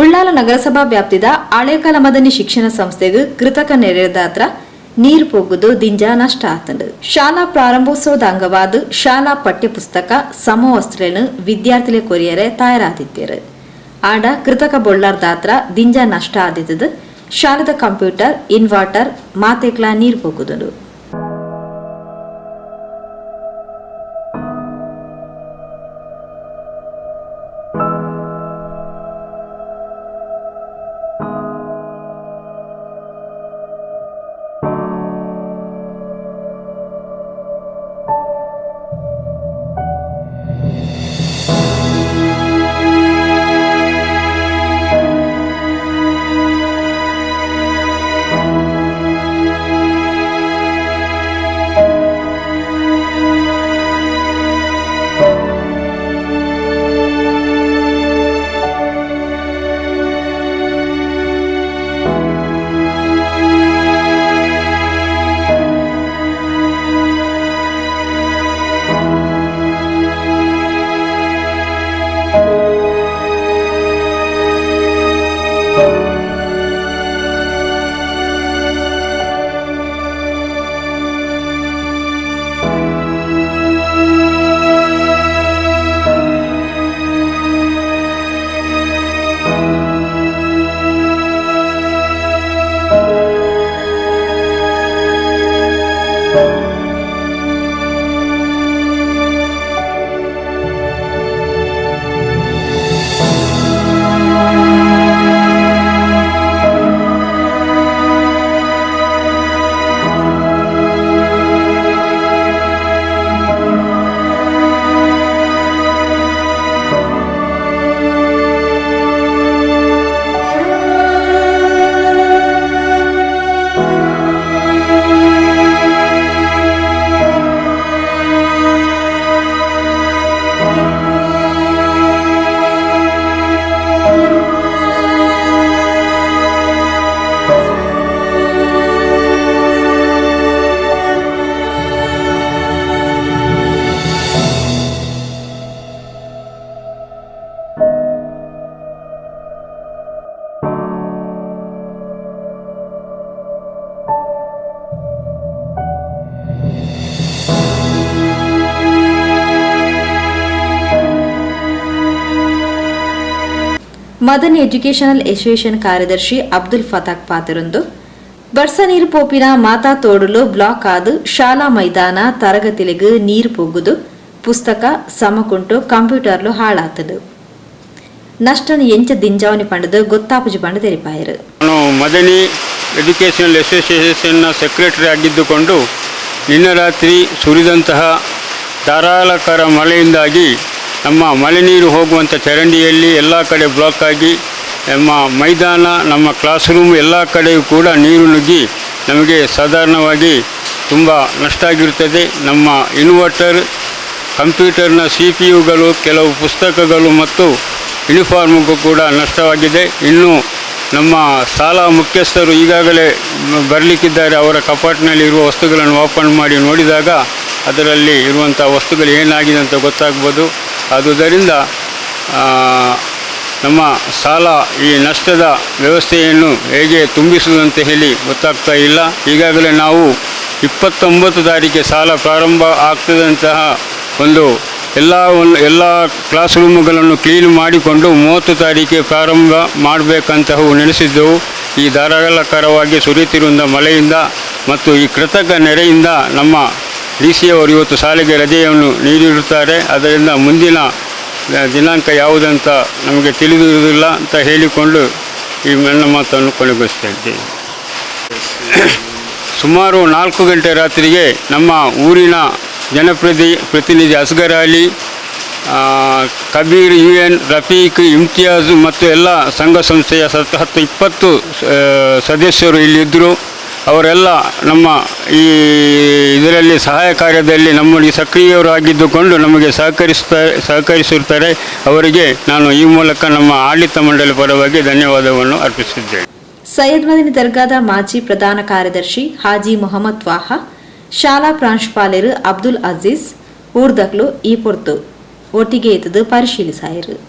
ಉಳ್ಳಾಲ ನಗರಸಭಾ ವ್ಯಾಪ್ತಿದ ಹಳೇಕಾಲ ಮದನಿ ಶಿಕ್ಷಣ ಸಂಸ್ಥೆಗೆ ಕೃತಕ ನೆರೆದಾತ್ರ ನೀರು ಪೋಗುದು ದಿಂಜ ನಷ್ಟ ಆತಂಡು. ಶಾಲಾ ಪ್ರಾರಂಭೋತ್ಸವದ ಅಂಗವಾದ ಶಾಲಾ ಪಠ್ಯಪುಸ್ತಕ ಸಮವಸ್ತ್ರನು ವಿದ್ಯಾರ್ಥಿಲೆ ಕೊರಿಯರೆ ತಯಾರಾದಿದ್ದರು. ಆಡ ಕೃತಕ ಬೊಳ್ಳಾರ್ದಾತ್ರ ದಿಂಜ ನಷ್ಟ ಆದಿದ್ದು ಶಾಲದ ಕಂಪ್ಯೂಟರ್ ಇನ್ವರ್ಟರ್ ಮಾತೆಕ್ಲ ನೀರು ಪೋಗುದು. ಮದನ್ ಎಜುಕೇಷನಲ್ ಅಸೋಸಿಯೇಷನ್ ಕಾರ್ಯದರ್ಶಿ ಅಬ್ದುಲ್ ಫತಾಕ್ ಪಾತಿರೊಂದು ಬರ್ಸ ನೀರು ಪೋಪಿನ ಮಾತಾ ತೋಡಲು ಬ್ಲಾಕ್ ಆದು ಶಾಲಾ ಮೈದಾನ ತರಗತಿಲಿಗೆ ನೀರು ಪೋಗುದು ಪುಸ್ತಕ ಸಮಕುಂಟು ಕಂಪ್ಯೂಟರ್ಲು ಹಾಳಾತದು ನಷ್ಟನ ಎಂಚ ದಿಂಜಾವನಿ ಪಂಡದು ಗೊತ್ತಾಪುಜಿ ಪಂಡ ತೆರಿಪಾಯರು. ನಾನು ಮದನಿ ಎಜುಕೇಷನಲ್ ಅಸೋಸಿಯೇಷನ್ನ ಸೆಕ್ರೆಟರಿ ಆಗಿದ್ದುಕೊಂಡು ನಿನ್ನೆ ರಾತ್ರಿ ಸುರಿದಂತಹ ಧಾರಾಳಕರ ಮಳೆಯಿಂದಾಗಿ ನಮ್ಮ ಮಳೆ ನೀರು ಹೋಗುವಂಥ ಚರಂಡಿಯಲ್ಲಿ ಎಲ್ಲ ಕಡೆ ಬ್ಲಾಕ್ ಆಗಿ ನಮ್ಮ ಮೈದಾನ ನಮ್ಮ ಕ್ಲಾಸ್ ರೂಮ್ ಎಲ್ಲ ಕಡೆಯೂ ಕೂಡ ನೀರು ನುಗ್ಗಿ ನಮಗೆ ಸಾಧಾರಣವಾಗಿ ತುಂಬ ನಷ್ಟ ಆಗಿರುತ್ತದೆ. ನಮ್ಮ ಇನ್ವರ್ಟರ್, ಕಂಪ್ಯೂಟರ್ನ CPU ಕೆಲವು ಪುಸ್ತಕಗಳು ಮತ್ತು ಯೂನಿಫಾರ್ಮ್ಗೂ ಕೂಡ ನಷ್ಟವಾಗಿದೆ. ಇನ್ನು ನಮ್ಮ ಶಾಲಾ ಮುಖ್ಯಸ್ಥರು ಈಗಾಗಲೇ ಬರಲಿಕ್ಕಿದ್ದಾರೆ. ಅವರ ಕಪಾಟಿನಲ್ಲಿರುವ ವಸ್ತುಗಳನ್ನು ಓಪನ್ ಮಾಡಿ ನೋಡಿದಾಗ ಅದರಲ್ಲಿ ಇರುವಂಥ ವಸ್ತುಗಳು ಏನಾಗಿದೆ ಅಂತ ಗೊತ್ತಾಗ್ಬೋದು. ಆದುದರಿಂದ ನಮ್ಮ ಶಾಲಾ ಈ ನಷ್ಟದ ವ್ಯವಸ್ಥೆಯನ್ನು ಹೇಗೆ ತುಂಬಿಸುವುದಂತ ಹೇಳಿ ಗೊತ್ತಾಗ್ತಾ ಇಲ್ಲ. ಈಗಾಗಲೇ ನಾವು 29 ತಾರೀಕಿಗೆ ಶಾಲಾ ಪ್ರಾರಂಭ ಆಗ್ತದಂತಹ ಎಲ್ಲ ಕ್ಲಾಸ್ ರೂಮುಗಳನ್ನು ಕ್ಲೀನ್ ಮಾಡಿಕೊಂಡು 30 ತಾರೀಕಿಗೆ ಪ್ರಾರಂಭ ಮಾಡಬೇಕಂತ ನೆನೆಸಿದ್ದೆವು. ಈ ಧಾರಾಳಕರವಾಗಿ ಸುರಿಯುತ್ತಿರುವ ಮಳೆಯಿಂದ ಮತ್ತು ಈ ಕೃತಕ ನೆರೆಯಿಂದ ನಮ್ಮ DC ಅವರು ಇವತ್ತು ಶಾಲೆಗೆ ರಜೆಯನ್ನು ನೀಡಿರುತ್ತಾರೆ. ಅದರಿಂದ ಮುಂದಿನ ದಿನಾಂಕ ಯಾವುದಂತ ನಮಗೆ ತಿಳಿದಿರುವುದಿಲ್ಲ ಅಂತ ಹೇಳಿಕೊಂಡು ಈ ನನ್ನ ಮಾತನ್ನು ಕೊನೆಗೊಳಿಸ್ತಾ ಇದ್ದೇನೆ. ಸುಮಾರು 4 ಗಂಟೆ ರಾತ್ರಿಗೆ ನಮ್ಮ ಊರಿನ ಜನಪ್ರತಿನಿಧಿ ಅಸ್ಗರ್ ಅಲಿ, ಕಬೀರ್, UN, ರಫೀಕ್, ಇಮ್ತಿಯಾಜ್ ಮತ್ತು ಎಲ್ಲ ಸಂಘ ಸಂಸ್ಥೆಯ 10-20 ಸದಸ್ಯರು ಇಲ್ಲಿದ್ದರು. ಅವರೆಲ್ಲ ನಮ್ಮ ಈ ಇದರಲ್ಲಿ ಸಹಾಯ ಕಾರ್ಯದಲ್ಲಿ ನಮ್ಮಲ್ಲಿ ಸಕ್ರಿಯರಾಗಿದ್ದುಕೊಂಡು ನಮಗೆ ಸಹಕರಿಸುತ್ತಾರೆ. ಅವರಿಗೆ ನಾನು ಈ ಮೂಲಕ ನಮ್ಮ ಆಡಳಿತ ಮಂಡಳಿ ಪರವಾಗಿ ಧನ್ಯವಾದವನ್ನು ಅರ್ಪಿಸಿದ್ದೇನೆ. ಸೈಯದ್ ಮದನಿ ದರ್ಗಾದ ಮಾಜಿ ಪ್ರಧಾನ ಕಾರ್ಯದರ್ಶಿ ಹಾಜಿ ಮೊಹಮ್ಮದ್ ವಾಹಾ, ಶಾಲಾ ಪ್ರಾಂಶುಪಾಲರು ಅಬ್ದುಲ್ ಅಜೀಜ್ ಊರ್ದಕ್ಲು ಈ ಪೊರ್ತು ಒಟ್ಟಿಗೆ ಇದ್ದು ಪರಿಶೀಲಿಸಾಯರು.